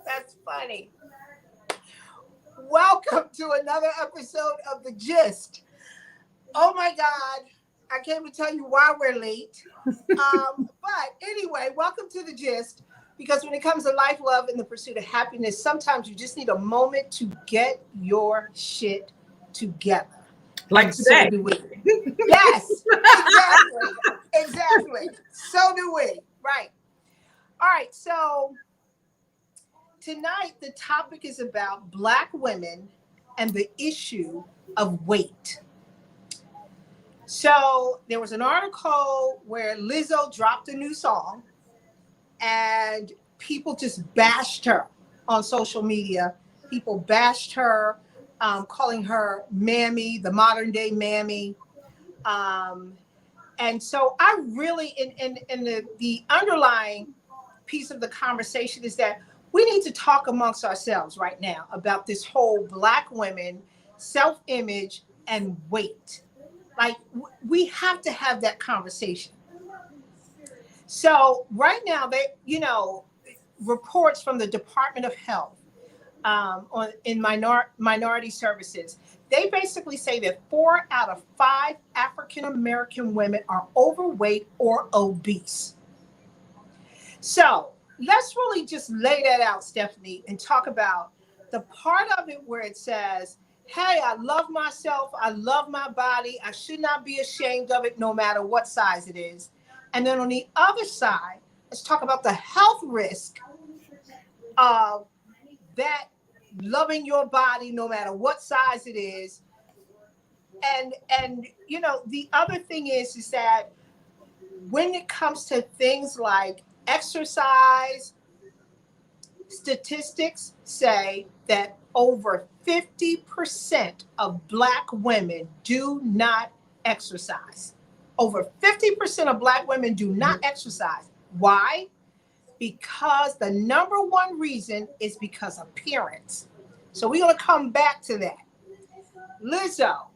That's funny. Welcome to another episode of The GYST. Oh my God. I can't even tell you why we're late. But anyway, welcome to The GYST. Because when it comes to life, love, and the pursuit of happiness, sometimes you just need a moment to get your shit together. Like today. So do we. Yes, exactly. So do we. Right. All right. So tonight, the topic is about Black women and the issue of weight. So there was an article where Lizzo dropped a new song and people just bashed her on social media. People bashed her, calling her Mammy, the modern day Mammy. And so I really, in the underlying piece of the conversation is that we need to talk amongst ourselves right now about this whole Black women, self-image, and weight. Like, we have to have that conversation. So right now, reports from the Department of Health in minority services, they basically say that 4 out of 5 African-American women are overweight or obese. So let's really just lay that out, Stephanie, and talk about the part of it where it says, hey, I love myself. I love my body. I should not be ashamed of it, no matter what size it is. And then on the other side, let's talk about the health risk of that loving your body, no matter what size it is. And the other thing is that when it comes to things like exercise, statistics say that over 50% of Black women do not exercise. Over 50% of Black women do not exercise. Why? Because the number one reason is because of appearance. So we're going to come back to that. Lizzo,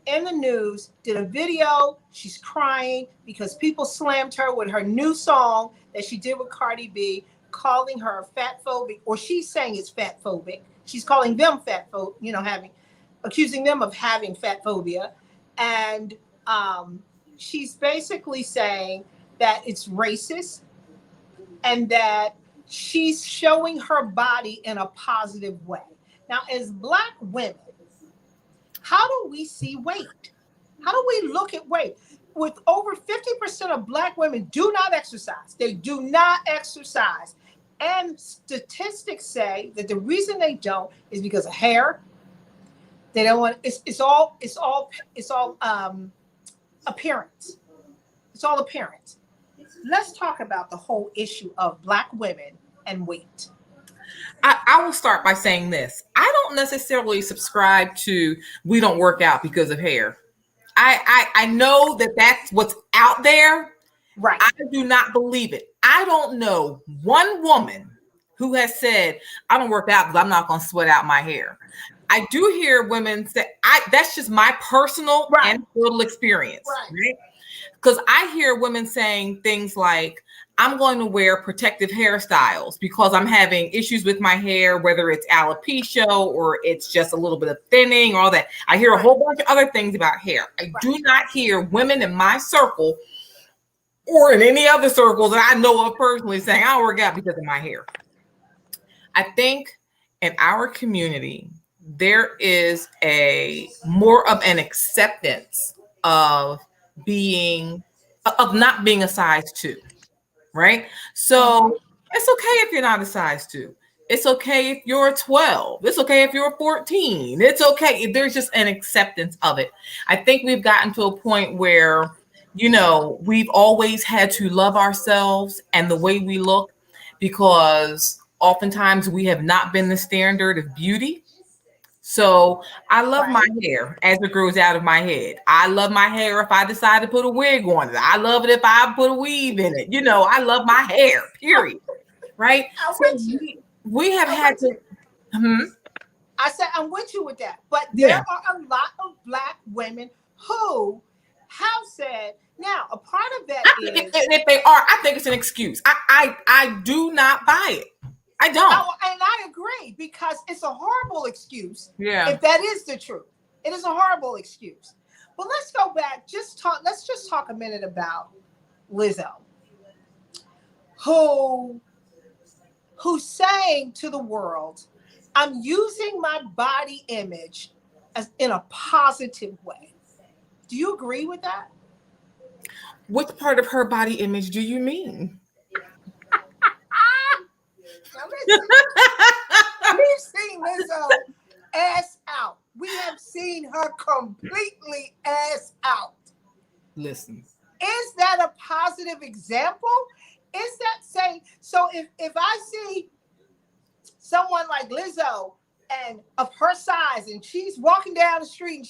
in the news, did a video. She's crying because people slammed her with her new song that she did with Cardi B, calling her fat phobic, or she's saying it's fat phobic. She's calling them fat phobic, accusing them of having fat phobia. And she's basically saying that it's racist and that she's showing her body in a positive way. Now, as Black women, how do we see weight? How do we look at weight? With over 50% of Black women do not exercise. They do not exercise. And statistics say that the reason they don't is because of hair. They don't want, it's all appearance. It's all appearance. Let's talk about the whole issue of Black women and weight. I will start by saying this. I don't necessarily subscribe to we don't work out because of hair. I know that that's what's out there. Right. I do not believe it. I don't know one woman who has said, I don't work out because I'm not going to sweat out my hair. I do hear women say, that's just my personal and total experience. Right? Because I hear women saying things like, I'm going to wear protective hairstyles because I'm having issues with my hair, whether it's alopecia or it's just a little bit of thinning or all that. I hear a whole bunch of other things about hair. I do not hear women in my circle or in any other circles that I know of personally saying, I don't work out because of my hair. I think in our community, there is more of an acceptance of not being a size 2. Right? So it's okay if you're not a size 2. It's okay if you're a 12. It's okay if you're a 14. It's okay. There's just an acceptance of it. I think we've gotten to a point where, we've always had to love ourselves and the way we look because oftentimes we have not been the standard of beauty. So I love my hair as it grows out of my head. I love my hair if I decide to put a wig on it. I love it if I put a weave in it. I love my hair, period. Right? So we have had to. I said, I'm with you with that. But there are a lot of Black women who have said, now, a part of that is. If they are, I think it's an excuse. I do not buy it. I don't. And I because it's a horrible excuse. Yeah. If that is the truth, it is a horrible excuse. But let's go back. Let's just talk a minute about Lizzo, who's saying to the world, I'm using my body image as in a positive way. Do you agree with that? Which part of her body image do you mean? We've seen Lizzo ass out. We have seen her completely ass out. Listen. Is that a positive example? Is that saying, so if I see someone like Lizzo and of her size and she's walking down the street and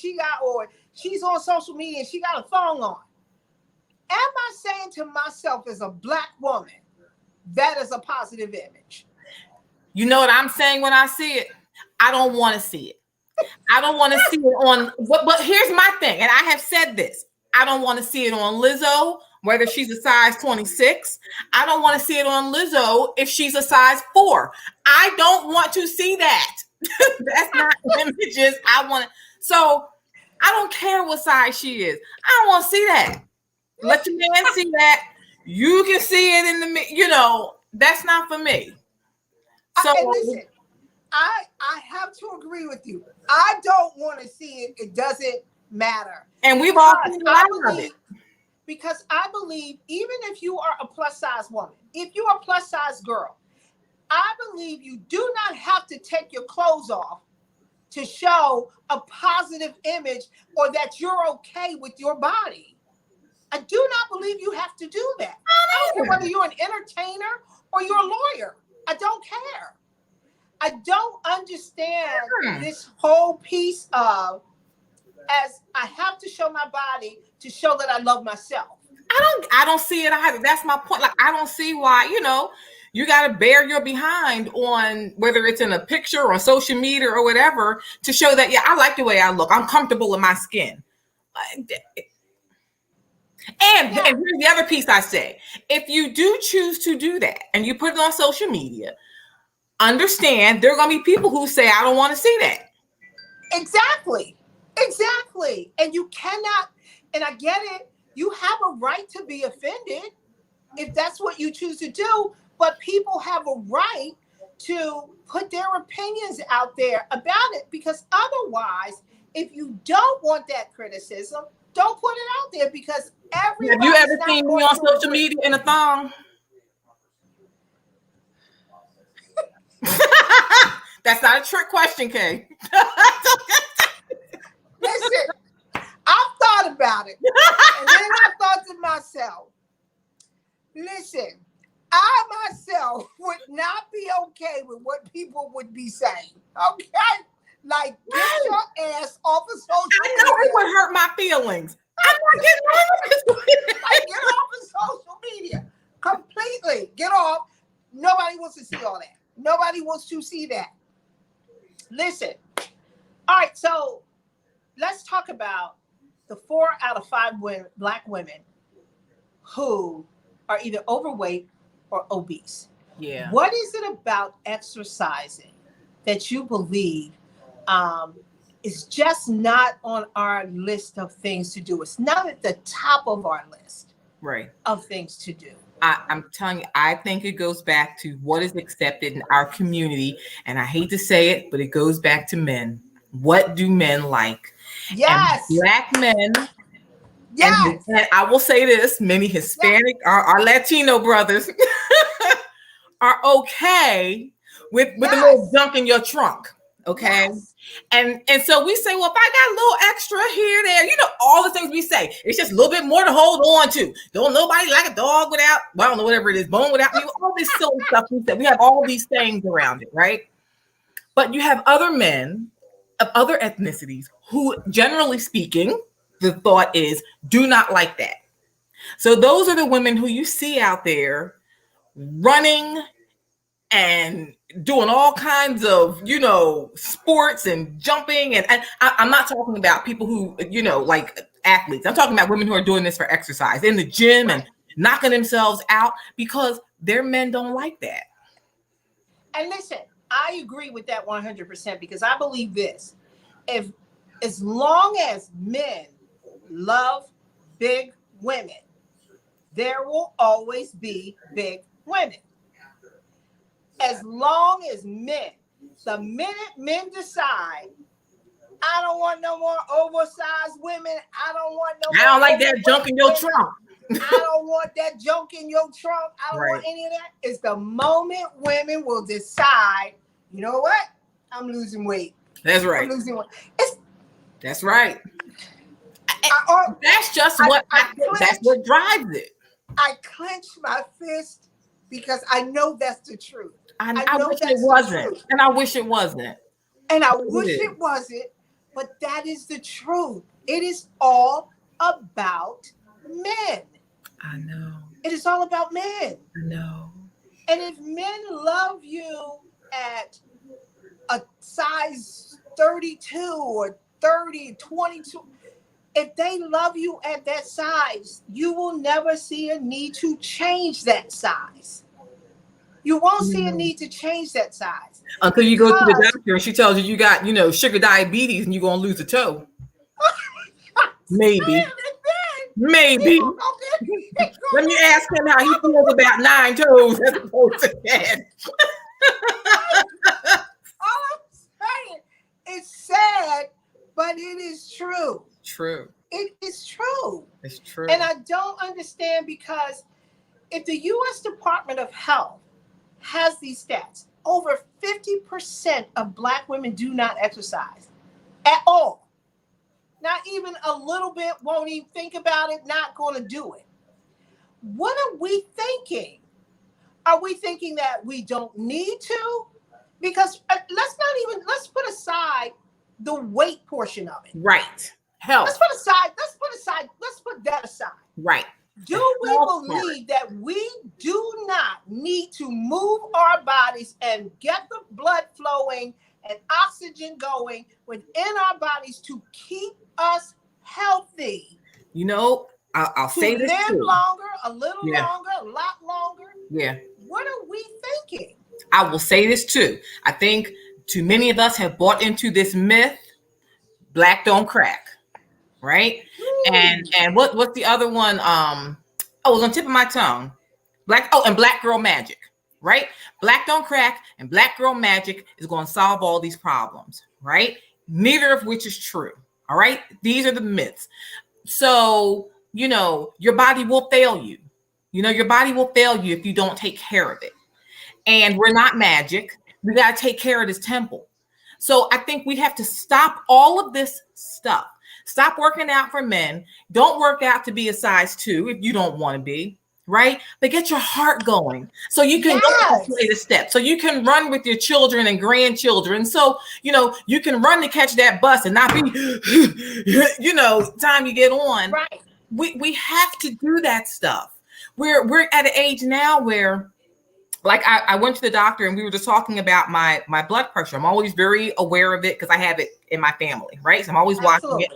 she's on social media and she got a thong on, am I saying to myself as a Black woman, that is a positive image? You know what I'm saying when I see it? I don't want to see it. I don't want to see it on, but here's my thing, and I have said this. I don't want to see it on Lizzo, whether she's a size 26. I don't want to see it on Lizzo if she's a size 4. I don't want to see that. That's not images I want to. So I don't care what size she is. I don't want to see that. Let your man see that. You can see it in the, that's not for me. So listen, I have to agree with you. I don't want to see it. It doesn't matter. And we've all seen it. Because I believe even if you are a plus size woman, if you're a plus size girl, I believe you do not have to take your clothes off to show a positive image or that you're okay with your body. I do not believe you have to do that. I don't care whether you're an entertainer or you're a lawyer. I don't care. I don't understand this whole piece of, as I have to show my body to show that I love myself. I don't see it either. That's my point. Like, I don't see why, you got to bear your behind on whether it's in a picture or social media or whatever to show that, yeah, I like the way I look. I'm comfortable in my skin. And here's the other piece I say. If you do choose to do that and you put it on social media, understand there are going to be people who say, I don't want to see that. Exactly. And you cannot, and I get it, you have a right to be offended if that's what you choose to do, but people have a right to put their opinions out there about it, because otherwise, if you don't want that criticism, don't put it out there, because everybody. Have you ever seen me on social media in a thong? That's not a trick question, Kay. Listen, I've thought about it, and then I thought to myself, listen, I myself would not be okay with what people would be saying, okay? Like, get your ass off of social media. I know it would hurt my feelings. I'm not getting off like, get off of social media. Completely. Get off. Nobody wants to see all that. Nobody wants to see that. Listen. All right, so let's talk about the 4 out of 5 Black women who are either overweight or obese. Yeah. What is it about exercising that you believe is just not on our list of things to do? It's not at the top of our list of things to do. I'm telling you, I think it goes back to what is accepted in our community. And I hate to say it, but it goes back to men. What do men like? Yes. And Black men. Yes. And I will say this, many Hispanic, our Latino brothers are okay with the little junk in your trunk. Okay. Yes. And so we say, well, if I got a little extra here, there, all the things we say, it's just a little bit more to hold on to. Don't nobody like a dog without, well, I don't know, whatever it is, bone without you, all this silly stuff we say. We have all these things around it, right? But you have other men of other ethnicities who, generally speaking, the thought is, do not like that. So those are the women who you see out there running and doing all kinds of, sports and jumping. And I'm not talking about people who, like athletes. I'm talking about women who are doing this for exercise in the gym and knocking themselves out because their men don't like that. And listen, I agree with that 100% because I believe this. If as long as men love big women, there will always be big women. As long as men, the minute men decide, I don't want no more oversized women. I don't want no more. I don't like that junk in your trunk. I don't want that junk in your trunk. I don't Right. want any of that. It's the moment women will decide, you know what? I'm losing weight. That's right. I'm losing weight. That's right. That's just that's what drives it. I clench my fist because I know that's the truth. I wish it wasn't. And I wish it wasn't. And I wish it wasn't, but that is the truth. It is all about men. I know. It is all about men. I know. And if men love you at a size 32 or 30, 22, if they love you at that size, you will never see a need to change that size. You won't see a need to change that size. Until you go to the doctor and she tells you got, sugar diabetes and you're going to lose a toe. Maybe. Maybe. Let me ask him how he feels about 9 toes as opposed to 10. All I'm saying, it's sad, but it is true. True. It is true. It's true. And I don't understand because if the U.S. Department of Health has these stats, over 50% of Black women do not exercise at all. Not even a little bit, won't even think about it, not going to do it. What are we thinking? Are we thinking that we don't need to? Because let's put aside the weight portion of it. Right. Health. Let's put that aside. Right. Do we believe that we do not need to move our bodies and get the blood flowing and oxygen going within our bodies to keep us healthy? I'll say this live too. Longer, a little longer, a lot longer. Yeah. What are we thinking? I will say this too. I think too many of us have bought into this myth, Black don't crack. Right? And what's the other one? It was on the tip of my tongue. And Black girl magic, right? Black don't crack and Black girl magic is going to solve all these problems, right? Neither of which is true. All right. These are the myths. So, your body will fail you. Your body will fail you if you don't take care of it. And we're not magic. We got to take care of this temple. So I think we have to stop all of this stuff. Stop working out for men. Don't work out to be a size 2 if you don't want to be, right? But get your heart going so you can go the steps. So you can run with your children and grandchildren. So, you can run to catch that bus and not be, time you get on. Right. We have to do that stuff. We're at an age now where, like, I went to the doctor and we were just talking about my blood pressure. I'm always very aware of it because I have it in my family, right? So I'm always watching it.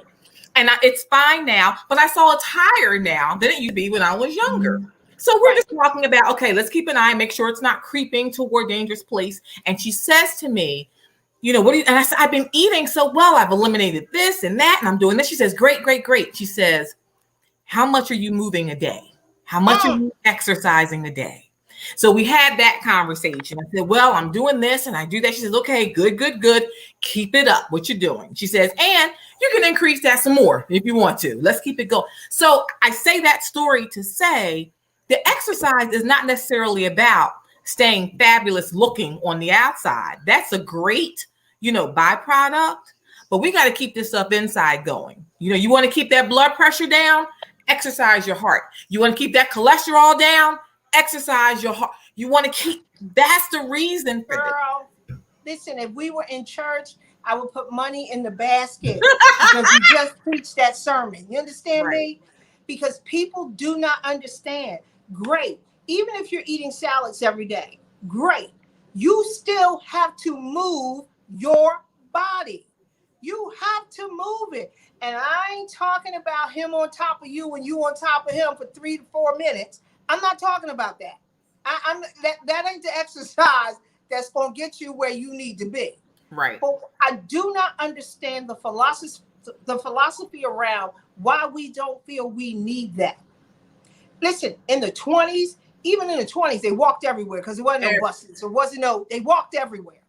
And it's fine now, but I saw it's higher now than it used to be when I was younger. So we're just talking about, okay, let's keep an eye, make sure it's not creeping toward a dangerous place. And she says to me, what do you, and I said, I've been eating so well. I've eliminated this and that, and I'm doing this. She says, great, great, great. She says, how much are you moving a day? How much are you exercising a day? So we had that conversation. I said, well, I'm doing this and I do that. She says, okay, good, good, good. Keep it up. What you're doing. She says, and you can increase that some more if you want to. Let's keep it going. So I say that story to say the exercise is not necessarily about staying fabulous looking on the outside. That's a great, byproduct, but we got to keep this stuff inside going. You want to keep that blood pressure down, exercise your heart. You want to keep that cholesterol down, exercise your heart. You want to keep, that's the reason for Girl, listen, if we were in church, I would put money in the basket because you just preached that sermon. You understand me? Because people do not understand. Great. Even if you're eating salads every day, great. You still have to move your body. You have to move it. And I ain't talking about him on top of you and you on top of him for 3 to 4 minutes. I'm not talking about that. That ain't the exercise that's going to get you where you need to be. Right. But I do not understand the philosophy around why we don't feel we need that. Listen, in the 20s, even in the 20s, they walked everywhere because there wasn't no buses. They walked everywhere.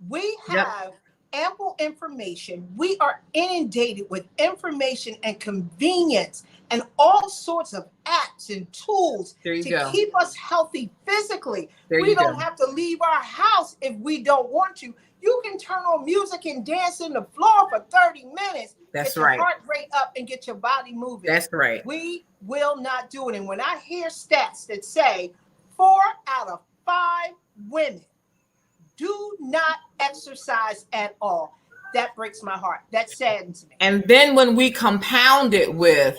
We have ample information. We are inundated with information and convenience and all sorts of apps and tools to keep us healthy physically. We don't have to leave our house if we don't want to. You can turn on music and dance in the floor for 30 minutes. Get your heart rate up and get your body moving. That's right. We will not do it. And when I hear stats that say 4 out of 5 women do not exercise at all, that breaks my heart. That saddens me. And then when we compound it with,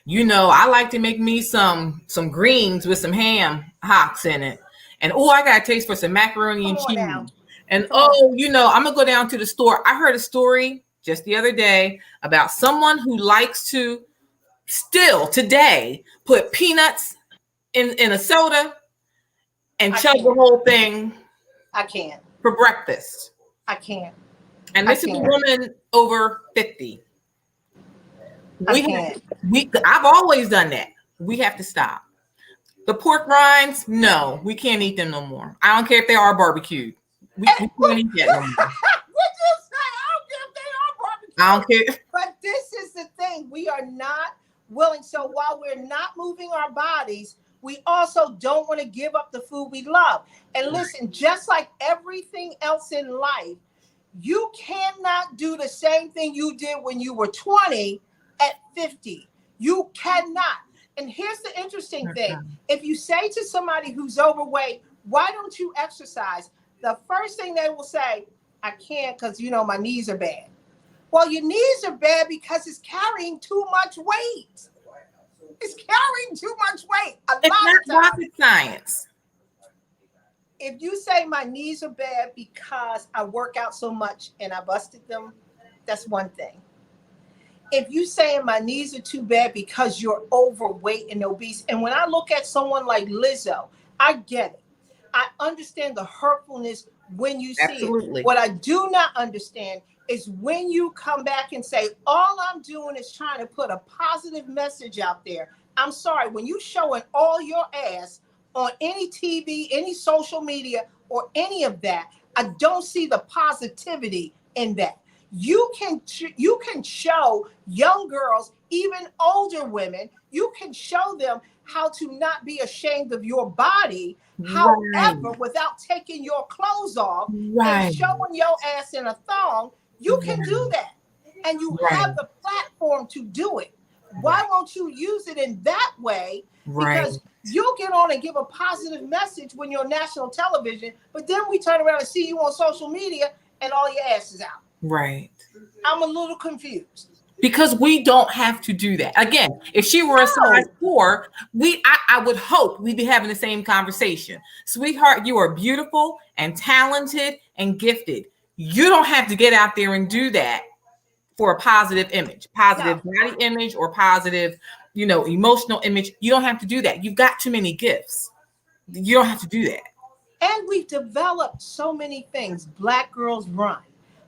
I like to make me some greens with some ham hocks in it. And I got a taste for some macaroni and cheese. Now. And I'm gonna go down to the store. I heard a story just the other day about someone who likes to still today put peanuts in a soda and chug the whole thing. I can't. For breakfast. I can't. And this is a woman over 50. I've always done that. We have to stop. The pork rinds, no, we can't eat them no more. I don't care if they are barbecued. We can't eat that no more. What you say? I don't care if they are barbecued. I don't care. But this is the thing. We are not willing. So while we're not moving our bodies, we also don't want to give up the food we love. And listen, just like everything else in life, you cannot do the same thing you did when you were 20 at 50. You cannot. And here's the interesting thing. If you say to somebody who's overweight, why don't you exercise? The first thing they will say, I can't because, my knees are bad. Well, your knees are bad because it's carrying too much weight. It's carrying too much weight. It's not rocket science. If you say my knees are bad because I work out so much and I busted them, that's one thing. If you say my knees are too bad because you're overweight and obese, and when I look at someone like Lizzo, I get it. I understand the hurtfulness when you see it. What I do not understand is when you come back and say, all I'm doing is trying to put a positive message out there. I'm sorry, when you showing all your ass on any TV, any social media, or any of that, I don't see the positivity in that. You can show young girls, even older women, you can show them how to not be ashamed of your body. However, without taking your clothes off and showing your ass in a thong, you can do that. And you have the platform to do it. Why won't you use it in that way? Because you'll get on and give a positive message when you're on national television, but then we turn around and see you on social media and all your ass is out. Right. I'm a little confused. Because we don't have to do that. Again, if she were a size 4, I would hope we'd be having the same conversation. Sweetheart, you are beautiful and talented and gifted. You don't have to get out there and do that for a positive image, positive body image or positive, emotional image. You don't have to do that. You've got too many gifts. You don't have to do that. And we've developed so many things. Black Girls Run.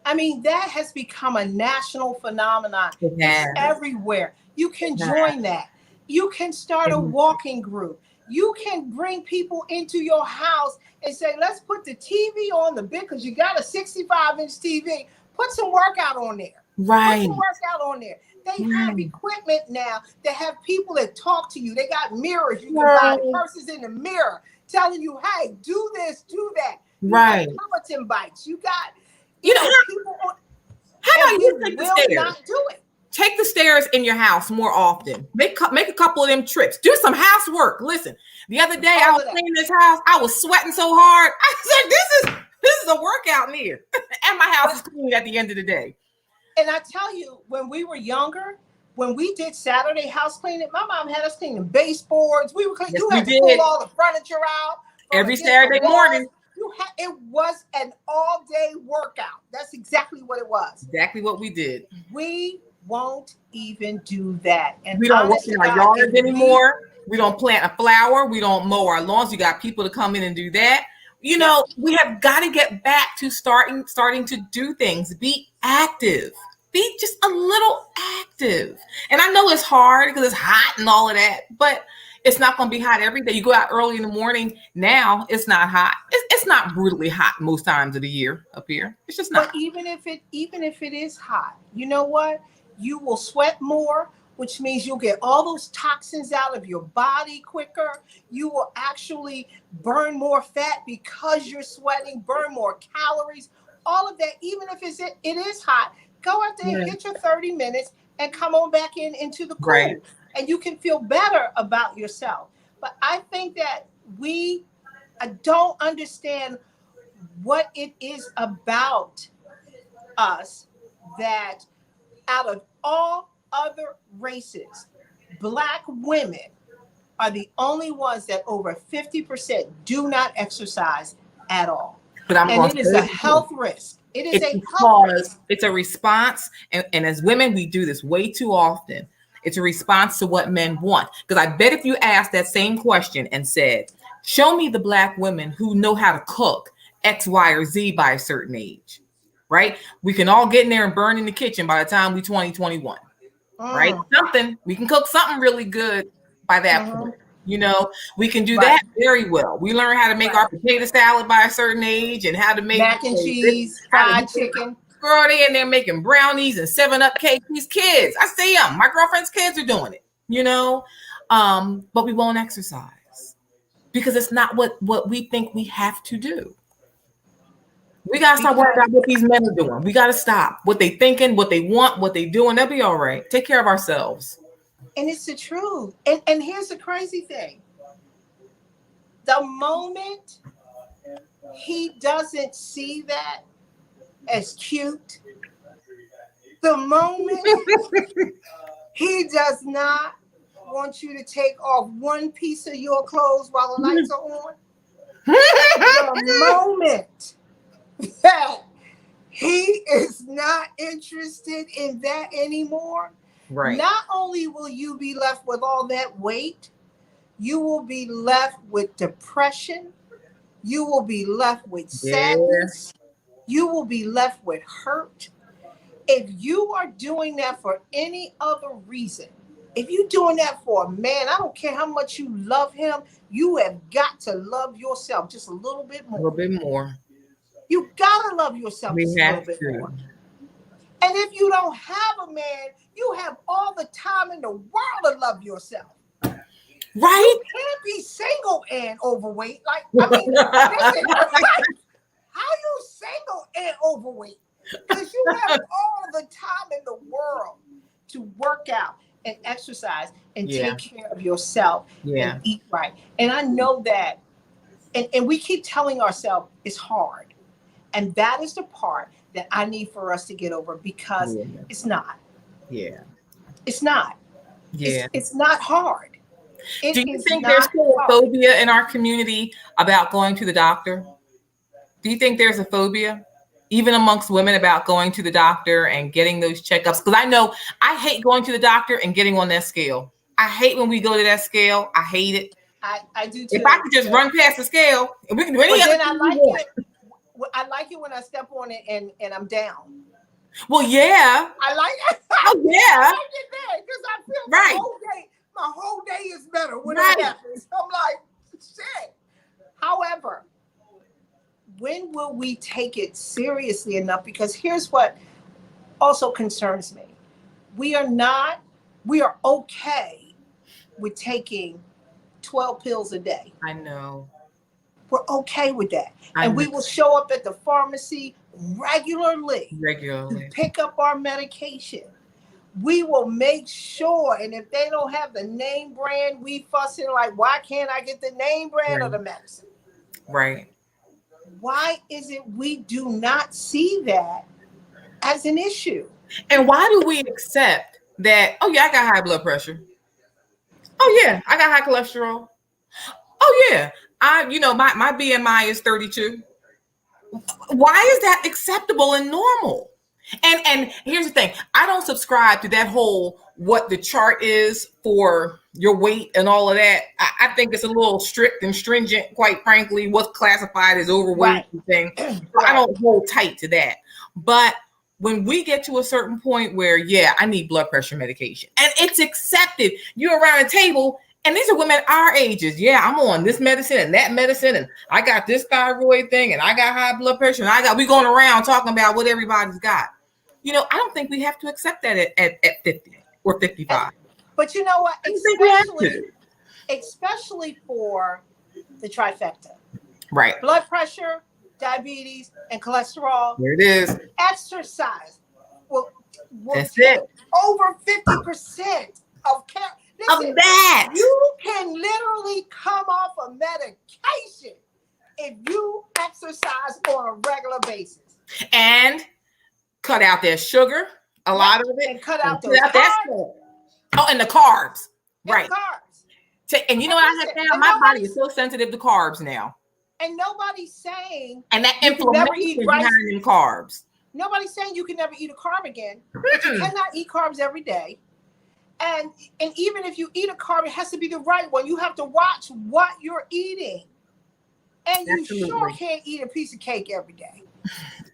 I mean, that has become a national phenomenon. It's everywhere. You can join that. You can start a walking group. You can bring people into your house and say, let's put the TV on the big, because you got a 65-inch TV. Put some workout on there. Right. Put some workout on there. They have equipment now that have people that talk to you. They got mirrors. You can buy purses in the mirror telling you, hey, do this, do that. You got Peloton bikes. You got... how about you take the stairs? Not do it. Take the stairs in your house more often. Make a couple of them trips. Do some housework. Listen, the other day I was cleaning this house. I was sweating so hard. I said, this is a workout in here. And my house is clean at the end of the day. And I tell you, when we were younger, when we did Saturday house cleaning, my mom had us cleaning baseboards. We were cleaning. You had to pull all the furniture out. Every Saturday morning. It was an all-day workout. That's exactly what it was. Exactly what we did. We won't even do that. And we don't work in our yards anymore. We don't plant a flower. We don't mow our lawns. You got people to come in and do that. You know, we have got to get back to starting to do things. Be active. Be just a little active. And I know it's hard because it's hot and all of that, but it's not going to be hot every day. You go out early in the morning. Now it's not hot. It's not brutally hot most times of the year up here. It's just not. But even if it is hot, you know what? You will sweat more, which means you'll get all those toxins out of your body quicker. You will actually burn more fat because you're sweating, burn more calories, all of that. Even if it is hot, go out there and get your 30 minutes and come on back into the cool. Right. And you can feel better about yourself. But I think that I don't understand what it is about us that out of all other races, Black women are the only ones that over 50% do not exercise at all. But it is a health risk. It is a health risk. It's a response. And as women, we do this way too often. It's a response to what men want. Because I bet if you asked that same question and said, show me the Black women who know how to cook X, Y, or Z by a certain age, right? We can all get in there and burn in the kitchen by the time we 2021, right? We can cook something really good by that point. You know, we can do that very well. We learn how to make our potato salad by a certain age and how to make mac and cheese, fried chicken. Girl, they in there making brownies and 7-Up cake. These kids, I see them. My girlfriend's kids are doing it, you know, but we won't exercise because it's not what we think we have to do. We got to stop worrying about what these men are doing. We got to stop what they thinking, what they want, what they doing. They'll be all right. Take care of ourselves. And it's the truth. And here's the crazy thing. The moment he doesn't see that as cute, the moment he does not want you to take off one piece of your clothes while the lights are on, the moment that he is not interested in that anymore, right? Not only will you be left with all that weight, you will be left with depression. You will be left with sadness. You will be left with hurt. If you are doing that for any other reason, if you're doing that for a man, I don't care how much you love him, you have got to love yourself just a little bit more. A little bit more. You gotta love yourself just a little bit more. And if you don't have a man, you have all the time in the world to love yourself. Right? You can't be single and overweight. Like, I mean, listen, how you single and overweight? Because you have all the time in the world to work out and exercise and take care of yourself and eat right. And I know that, and we keep telling ourselves it's hard. And that is the part that I need for us to get over because it's not. Yeah. It's not. Yeah. It's not hard. Do you think there's still a phobia in our community about going to the doctor? Do you think there's a phobia, even amongst women, about going to the doctor and getting those checkups? Because I know I hate going to the doctor and getting on that scale. I hate when we go to that scale. I hate it. I do too. If I could just run past the scale, and we can do any other thing I like it when I step on it and I'm down. Well, yeah. I like it. Oh, yeah. I like it there because I feel my whole day is better when it happens. I'm like, shit. However, when will we take it seriously enough? Because here's what also concerns me. We are okay with taking 12 pills a day. I know. We're okay with that. And we will show up at the pharmacy regularly to pick up our medication. We will make sure, and if they don't have the name brand, we fussing like, why can't I get the name brand of the medicine? Right. Why is it we do not see that as an issue? And why do we accept that, oh yeah, I got high blood pressure. Oh yeah, I got high cholesterol. Oh yeah, my BMI is 32. Why is that acceptable and normal? And here's the thing. I don't subscribe to that whole what the chart is for your weight and all of that. I think it's a little strict and stringent, quite frankly, what's classified as overweight thing. So I don't hold tight to that. But when we get to a certain point where, yeah, I need blood pressure medication and it's accepted, you're around a table and these are women our ages. Yeah, I'm on this medicine and that medicine, and I got this thyroid thing, and I got high blood pressure, and we going around talking about what everybody's got. I don't think we have to accept that at 50 or 55. But you know what? Especially for the trifecta. Right. Blood pressure, diabetes, and cholesterol. There it is. Exercise. Well, that's it. Over 50% of that. You can literally come off a medication if you exercise on a regular basis. And cut out their sugar, a lot of it. And cut out and the carbs. Right. Carbs. And you know what I have found? My body is so sensitive to carbs now. And nobody's saying and that inflammation behind them carbs. Nobody's saying you can never eat a carb again. But you cannot eat carbs every day. And even if you eat a carb, it has to be the right one. You have to watch what you're eating. And you sure can't eat a piece of cake every day.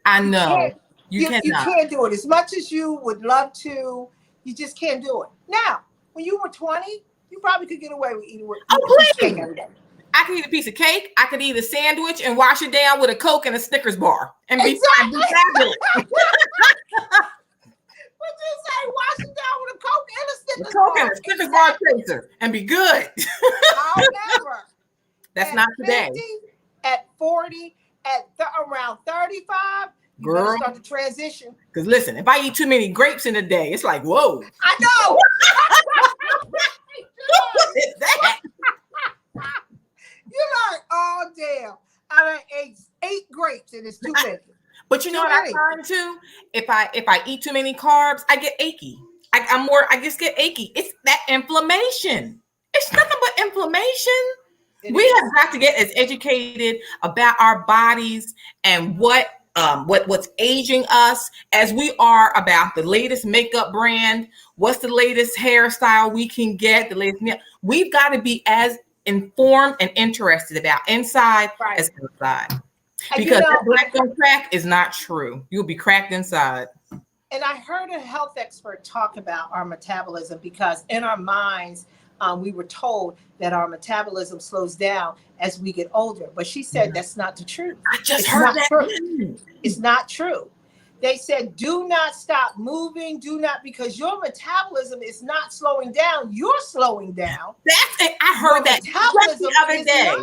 I know. You cannot. You can't do it. As much as you would love to, you just can't do it. Now, when you were 20, you probably could get away with eating a piece of cake every day. I could eat a piece of cake. I could eat a sandwich and wash it down with a Coke and a Snickers bar. And be fabulous. What you say? Wash it down with a Coke and a Snickers bar. And a Snickers bar chaser and be good. However, that's not today. 50, at 40, at around 35, you better start the transition. Because listen, if I eat too many grapes in a day, it's like, whoa. I know. What is that? You're like, oh damn! I ate 8 grapes and it's too many. But you know what I find too? If I eat too many carbs, I get achy. I just get achy. It's that inflammation. It's nothing but inflammation. We have got to get as educated about our bodies and what's aging us as we are about the latest makeup brand. What's the latest hairstyle we can get? We've got to be as informed and interested about inside as outside. Because black on crack is not true. You'll be cracked inside. And I heard a health expert talk about our metabolism because in our minds, we were told that our metabolism slows down as we get older. But she said that's not the truth. I just heard that. It's not true. They said, do not stop moving. Do not, because your metabolism is not slowing down. You're slowing down. That's it. I heard that the other day.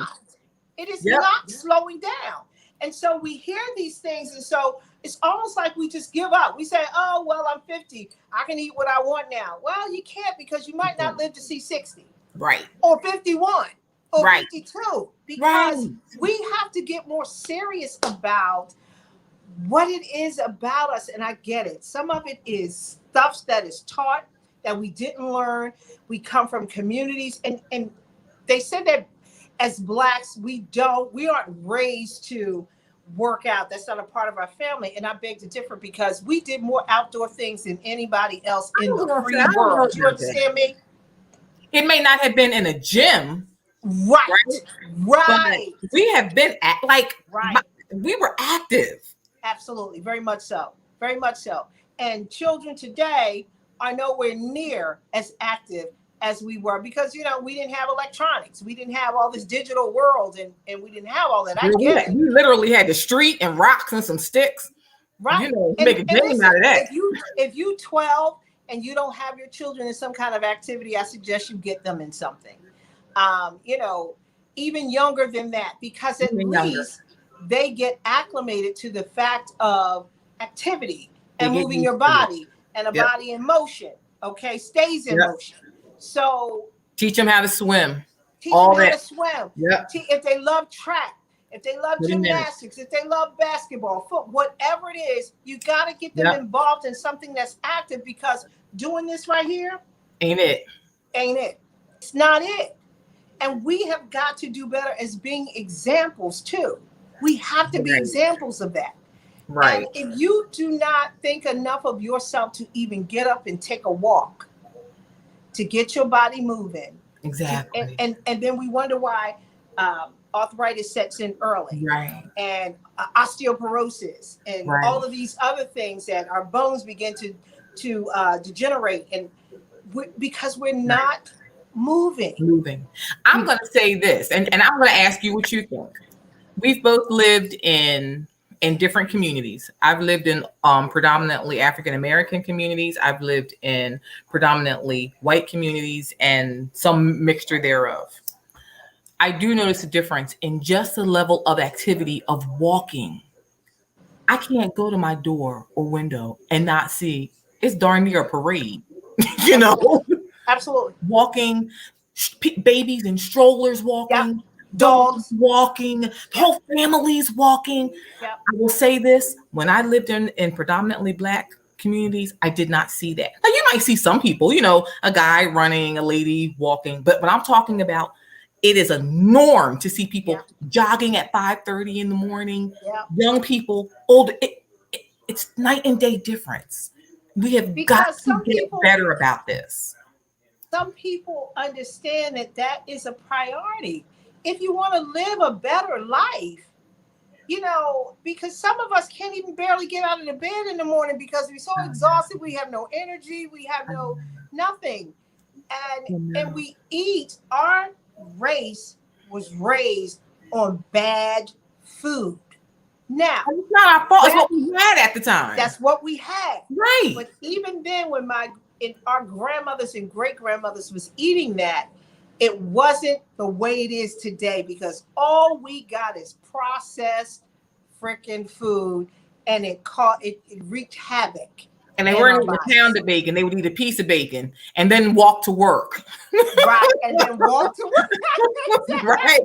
It is not slowing down. And so we hear these things. And so it's almost like we just give up. We say, oh, well, I'm 50. I can eat what I want now. Well, you can't because you might not live to see 60. Right. Or 51. Or 52. Because we have to get more serious about what it is about us. And I get it. Some of it is stuff that is taught that we didn't learn. We come from communities. And they said that as Blacks, we aren't raised to work out. That's not a part of our family. And I beg to differ because we did more outdoor things than anybody else in the free world. Do you understand me? It may not have been in a gym. Right. We have been we were active. Absolutely. Very much so. Very much so. And children today are nowhere near as active as we were because, we didn't have electronics. We didn't have all this digital world and we didn't have all that. I get it. We literally had the street and rocks and some sticks. Right. Make a game out of that. If you 12 and you don't have your children in some kind of activity, I suggest you get them in something. Even younger than that, because at least they get acclimated to the fact of activity and moving your body and a body in motion, stays in motion. So teach them how to swim. To swim. Yep. If they love track, if they love gymnastics, if they love basketball, football, whatever it is, you got to get them involved in something that's active because doing this right here ain't it. It's not it. And we have got to do better as being examples too. We have to be examples of that. Right. And if you do not think enough of yourself to even get up and take a walk, to get your body moving, Exactly. and then we wonder why arthritis sets in early, Right. and osteoporosis, and Right. all of these other things that our bones begin to degenerate, and because we're not moving. I'm going to say this, and I'm going to ask you what you think. We've both lived in different communities. I've lived in predominantly African American communities. I've lived in predominantly white communities and some mixture thereof. I do notice a difference in just the level of activity of walking. I can't go to my door or window and not see it's darn near a parade, you know, Absolutely. walking, babies in strollers walking, Yep. Dogs walking, whole families walking. Yep. I will say this, when I lived in predominantly Black communities, I did not see that. Now, you might see some people, you know, a guy running, a lady walking, but what I'm talking about, it is a norm to see people jogging at 5:30 in the morning, young people, old. It's night and day difference. We have got to get better about this. Some people understand that is a priority. If you want to live a better life, you know, because some of us can't even barely get out of the bed in the morning because we're so exhausted. We have no energy. We have nothing. And we eat. Our race was raised on bad food. Now, it's not our fault. It's what we had at the time. That's what we had. Right. But even then, when our grandmothers and great grandmothers was eating that, it wasn't the way it is today, because all we got is processed freaking food, and it wreaked havoc. And they weren't eating a pound of bacon. They would eat a piece of bacon and then walk to work. Right. And then walk to work. Exactly. Right.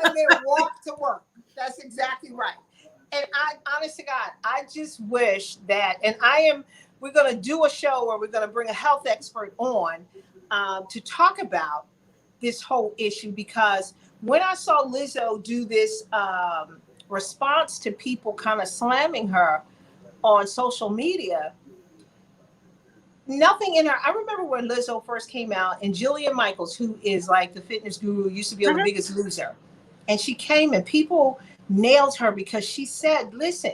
And then walk to work. That's exactly right. And honest to God, I just wish that, and we're going to do a show where we're going to bring a health expert on to talk about this whole issue, because when I saw Lizzo do this response to people kind of slamming her on social media, nothing in her. I remember when Lizzo first came out, and Jillian Michaels, who is like the fitness guru, used to be on The Biggest Loser, and she came and people nailed her because she said, listen,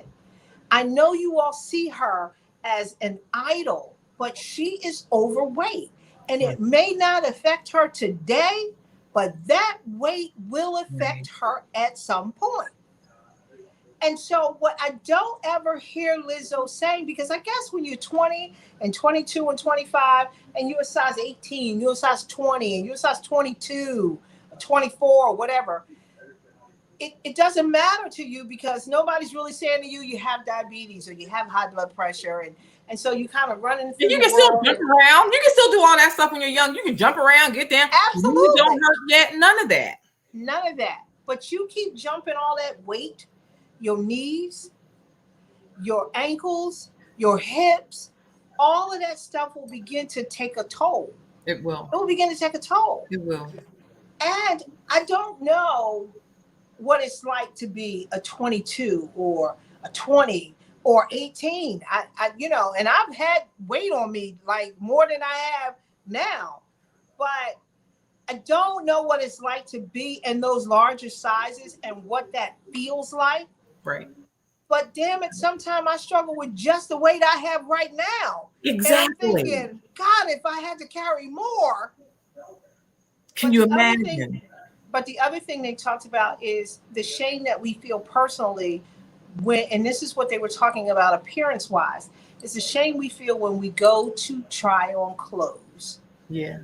I know you all see her as an idol, but she is overweight, and it may not affect her today, but that weight will affect her at some point. And so what I don't ever hear Lizzo saying, because I guess when you're 20 and 22 and 25 and you're a size 18, you're a size 20, and you're a size 22, 24, or whatever, it doesn't matter to you, because nobody's really saying to you, you have diabetes or you have high blood pressure. And so you kind of running through. You can still jump around. You can still do all that stuff when you're young. You can jump around, get down. Absolutely. You don't hurt yet. None of that. None of that. But you keep jumping all that weight, your knees, your ankles, your hips, all of that stuff will begin to take a toll. It will. It will begin to take a toll. It will. And I don't know what it's like to be a 22 or a 20 or 18. I and I've had weight on me like more than I have now, but I don't know what it's like to be in those larger sizes and what that feels like. Right. But damn it, sometimes I struggle with just the weight I have right now. Exactly. And I'm thinking, God, if I had to carry more. Can you imagine? But the other thing they talked about is the shame that we feel personally and this is what they were talking about appearance-wise, it's the shame we feel when we go to try on clothes. Yeah.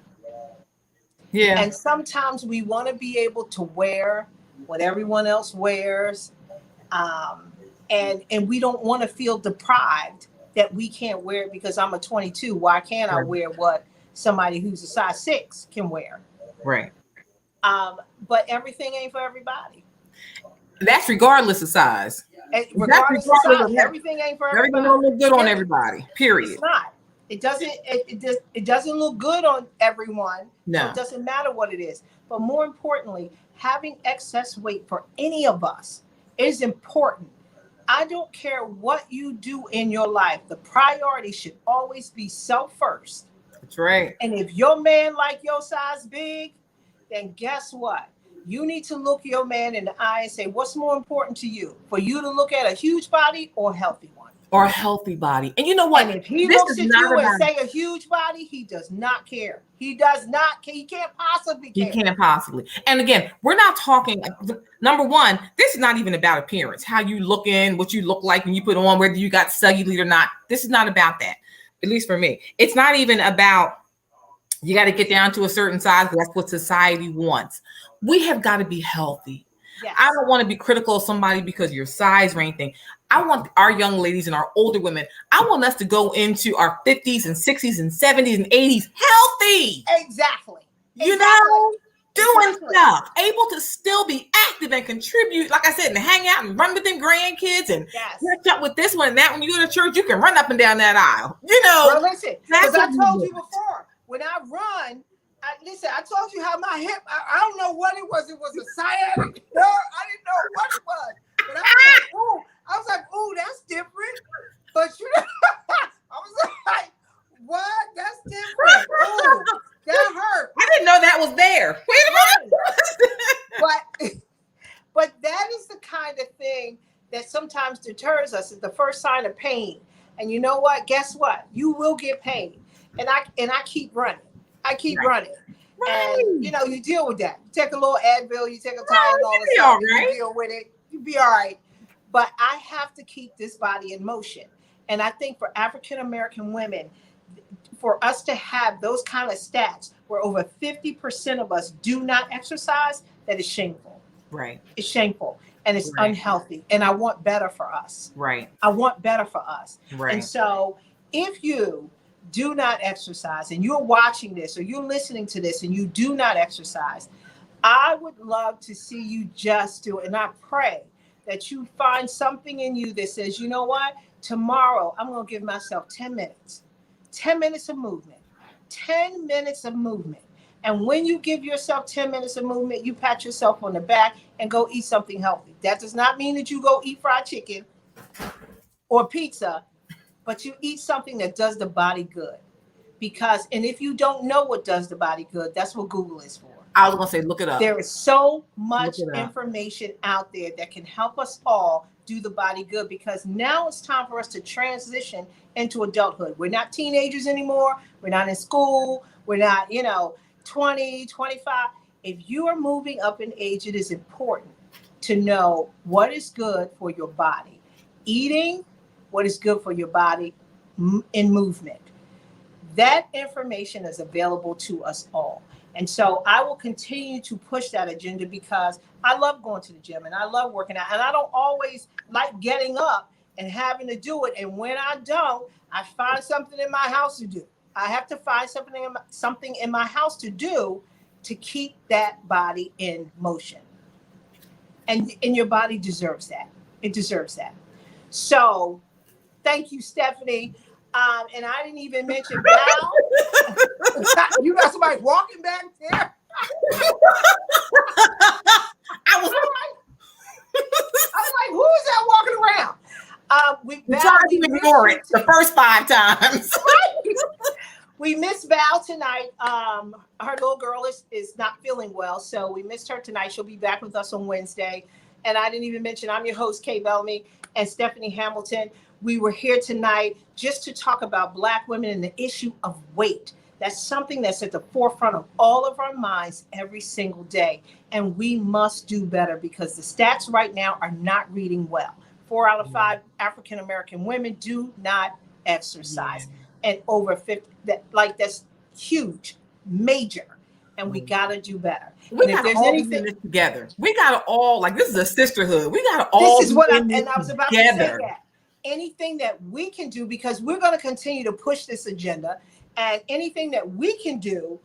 Yeah. And sometimes we want to be able to wear what everyone else wears. And we don't want to feel deprived that we can't wear it because I'm a 22. Why can't I wear what somebody who's a size 6 can wear? Right. But everything ain't for everybody. That's regardless of size. Regardless of size, everything ain't for everybody. Everything don't look good on everybody. Period. It's not. It doesn't. It doesn't look good on everyone. No. So it doesn't matter what it is. But more importantly, having excess weight for any of us is important. I don't care what you do in your life. The priority should always be self first. That's right. And if your man like your size big, then guess what? You need to look your man in the eye and say, what's more important to you? For you to look at a huge body or a healthy one? Or a healthy body. And you know what? And if he This looks is at not you and about- say a huge body, he does not care. He does not care. He can't possibly care. He can't possibly. And again, we're not talking, number one, this is not even about appearance, how you look in, what you look like when you put on, whether you got cellulite or not. This is not about that, at least for me. It's not even about you got to get down to a certain size because that's what society wants. We have got to be healthy. Yes. I don't want to be critical of somebody because of your size or anything. I want our young ladies and our older women, I want us to go into our 50s and 60s and 70s and 80s healthy. Exactly. You know, doing stuff, able to still be active and contribute, like I said, and hang out and run with them grandkids and catch up with this one and that. When you go to church, you can run up and down that aisle. You know, well, listen, because I told you before, when I run, I told you how my hip, I don't know what it was. It was a sciatic nerve. I didn't know what it was. But I was like, ooh, that's different. But you know, I was like, what? That's different. Ooh, that hurt. I didn't know that was there. Wait a minute. But that is the kind of thing that sometimes deters us. It's the first sign of pain. And you know what? Guess what? You will get pain. And I keep running. I keep running. Right. And you know, you deal with that. You take a little Advil, you take a Tylenol, you deal with it. You be all right. But I have to keep this body in motion. And I think for African American women, for us to have those kind of stats where over 50% of us do not exercise, that is shameful. Right. It's shameful and it's unhealthy. And I want better for us. Right. I want better for us. Right. And so if you do not exercise and you're watching this or you're listening to this and you do not exercise, I would love to see you just do it. And I pray that you find something in you that says, you know what, tomorrow I'm going to give myself 10 minutes. 10 minutes of movement, 10 minutes of movement. And when you give yourself 10 minutes of movement, you pat yourself on the back and go eat something healthy. That does not mean that you go eat fried chicken or pizza, but you eat something that does the body good. Because, and if you don't know what does the body good, that's what Google is for. I was going to say, look it up. There is so much information out there that can help us all do the body good, because now it's time for us to transition into adulthood. We're not teenagers anymore. We're not in school. We're not, 20, 25. If you are moving up in age, it is important to know what is good for your body. Eating, what is good for your body in movement. That information is available to us all. And so I will continue to push that agenda because I love going to the gym and I love working out. And I don't always like getting up and having to do it. And when I don't, I find something in my house to do. I have to find something in my house to do to keep that body in motion. And your body deserves that. It deserves that. So thank you, Stephanie. And I didn't even mention Val. You got somebody walking back there. I was like, who is that walking around? We tried to ignore it the first 5 times. We missed Val tonight. Her little girl is not feeling well, so we missed her tonight. She'll be back with us on Wednesday. And I didn't even mention, I'm your host, Kay Bellamy and Stephanie Hamilton. We were here tonight just to talk about Black women and the issue of weight. That's something that's at the forefront of all of our minds every single day. And we must do better because the stats right now are not reading well. 4 out of 5 African American women do not exercise. And over 50, that's huge, major. And we got to do better. We got to all do this together. We got to all, this is a sisterhood. We got to all this is what I was about together. To say that. Anything that we can do, because we're going to continue to push this agenda, and anything that we can do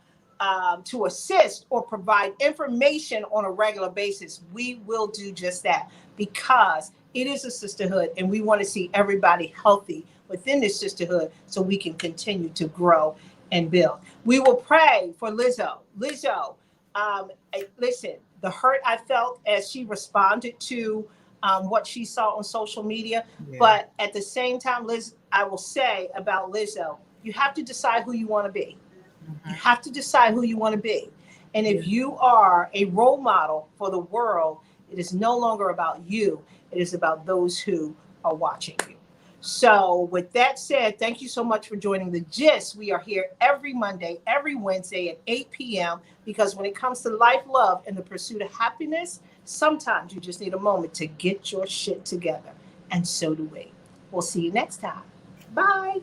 to assist or provide information on a regular basis, we will do just that, because it is a sisterhood and we want to see everybody healthy within this sisterhood so we can continue to grow and build. We will pray for Lizzo. Listen, the hurt I felt as she responded to what she saw on social media. Yeah. But at the same time, Liz, I will say about Lizzo, you have to decide who you want to be. You have to decide who you want to be. And if you are a role model for the world, it is no longer about you. It is about those who are watching you. So with that said, thank you so much for joining the GYST. We are here every Monday, every Wednesday at 8 p.m. because when it comes to life, love, and the pursuit of happiness, sometimes you just need a moment to get your shit together. And so do we. We'll see you next time. Bye.